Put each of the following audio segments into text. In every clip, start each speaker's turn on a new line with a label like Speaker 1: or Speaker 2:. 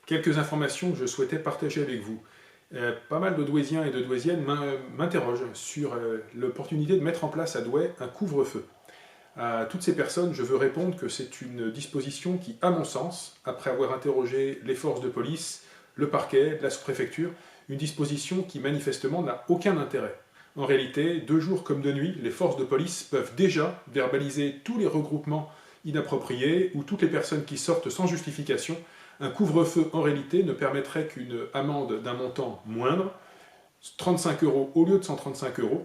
Speaker 1: Quelques informations que je souhaitais partager avec vous. Pas mal de Douaisiens et de Douaisiennes m'interrogent sur l'opportunité de mettre en place à Douai un couvre-feu. À toutes ces personnes, je veux répondre que c'est une disposition qui, à mon sens, après avoir interrogé les forces de police, le parquet, la sous-préfecture, une disposition qui manifestement n'a aucun intérêt. En réalité, de jour comme de nuit, les forces de police peuvent déjà verbaliser tous les regroupements inappropriés ou toutes les personnes qui sortent sans justification. Un couvre-feu, en réalité, ne permettrait qu'une amende d'un montant moindre, 35 € au lieu de 135 €,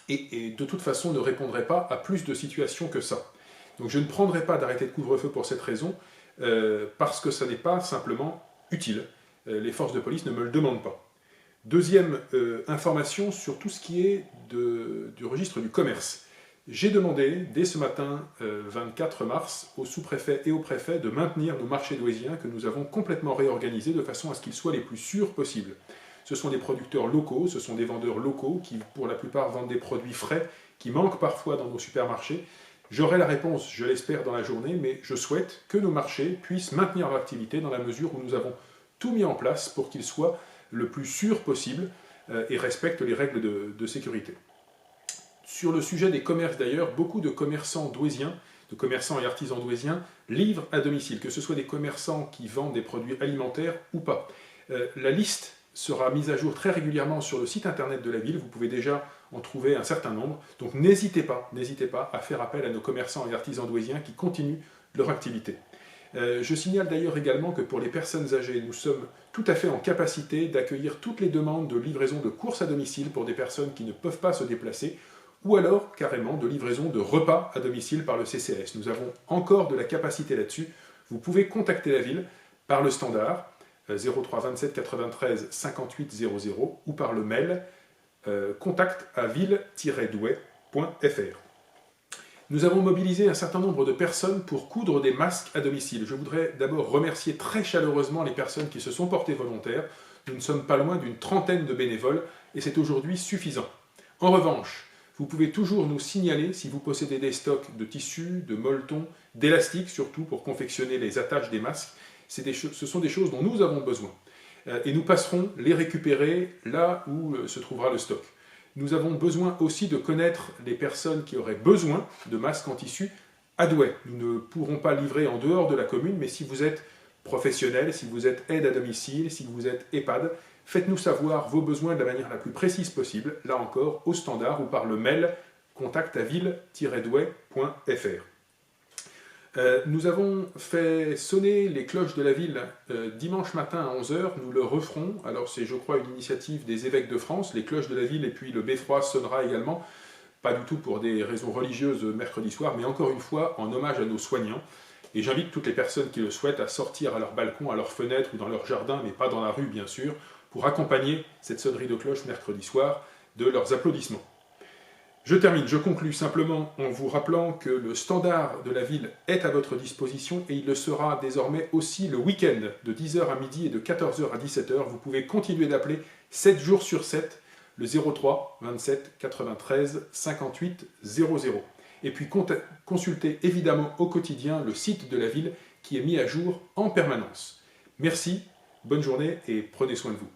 Speaker 1: et de toute façon ne répondrait pas à plus de situations que ça. Donc je ne prendrai pas d'arrêté de couvre-feu pour cette raison, parce que ça n'est pas simplement utile. Les forces de police ne me le demandent pas. Deuxième information sur tout ce qui est du registre du commerce. J'ai demandé, dès ce matin 24 mars, au sous-préfet et au préfet de maintenir nos marchés douaisiens que nous avons complètement réorganisés de façon à ce qu'ils soient les plus sûrs possibles. Ce sont des producteurs locaux, ce sont des vendeurs locaux qui, pour la plupart, vendent des produits frais qui manquent parfois dans nos supermarchés. J'aurai la réponse, je l'espère, dans la journée, mais je souhaite que nos marchés puissent maintenir leur activité dans la mesure où nous avons tout mis en place pour qu'ils soient le plus sûrs possible et respectent les règles de sécurité. Sur le sujet des commerces d'ailleurs, beaucoup de commerçants douaisiens, de commerçants et artisans douaisiens, livrent à domicile, que ce soit des commerçants qui vendent des produits alimentaires ou pas. La liste sera mise à jour très régulièrement sur le site internet de la ville, vous pouvez déjà en trouver un certain nombre, donc n'hésitez pas à faire appel à nos commerçants et artisans douaisiens qui continuent leur activité. Je signale d'ailleurs également que pour les personnes âgées, nous sommes tout à fait en capacité d'accueillir toutes les demandes de livraison de courses à domicile pour des personnes qui ne peuvent pas se déplacer, ou alors carrément de livraison de repas à domicile par le CCAS. Nous avons encore de la capacité là-dessus. Vous pouvez contacter la ville par le standard 03 27 93 58 00 ou par le mail contact@ville-douai.fr. Nous avons mobilisé un certain nombre de personnes pour coudre des masques à domicile. Je voudrais d'abord remercier très chaleureusement les personnes qui se sont portées volontaires. Nous ne sommes pas loin d'une trentaine de bénévoles et c'est aujourd'hui suffisant. En revanche, vous pouvez toujours nous signaler si vous possédez des stocks de tissus, de molletons, d'élastiques surtout pour confectionner les attaches des masques. Ce sont des choses dont nous avons besoin. Et nous passerons les récupérer là où se trouvera le stock. Nous avons besoin aussi de connaître les personnes qui auraient besoin de masques en tissu à Douai. Nous ne pourrons pas livrer en dehors de la commune, mais si vous êtes professionnel, si vous êtes aide à domicile, si vous êtes EHPAD, faites-nous savoir vos besoins de la manière la plus précise possible, là encore au standard ou par le mail contact@ville-douai.fr. Nous avons fait sonner les cloches de la ville dimanche matin à 11 h, nous le referons. Alors c'est, je crois, une initiative des évêques de France, les cloches de la ville, et puis le beffroi sonnera également, pas du tout pour des raisons religieuses mercredi soir, mais encore une fois en hommage à nos soignants. Et j'invite toutes les personnes qui le souhaitent à sortir à leur balcon, à leur fenêtre ou dans leur jardin, mais pas dans la rue bien sûr, pour accompagner cette sonnerie de cloche mercredi soir de leurs applaudissements. Je termine, je conclus simplement en vous rappelant que le standard de la ville est à votre disposition et il le sera désormais aussi le week-end de 10 h à midi et de 14 h à 17 h. Vous pouvez continuer d'appeler 7 jours sur 7 le 03 27 93 58 00. Et puis consultez évidemment au quotidien le site de la ville qui est mis à jour en permanence. Merci, bonne journée et prenez soin de vous.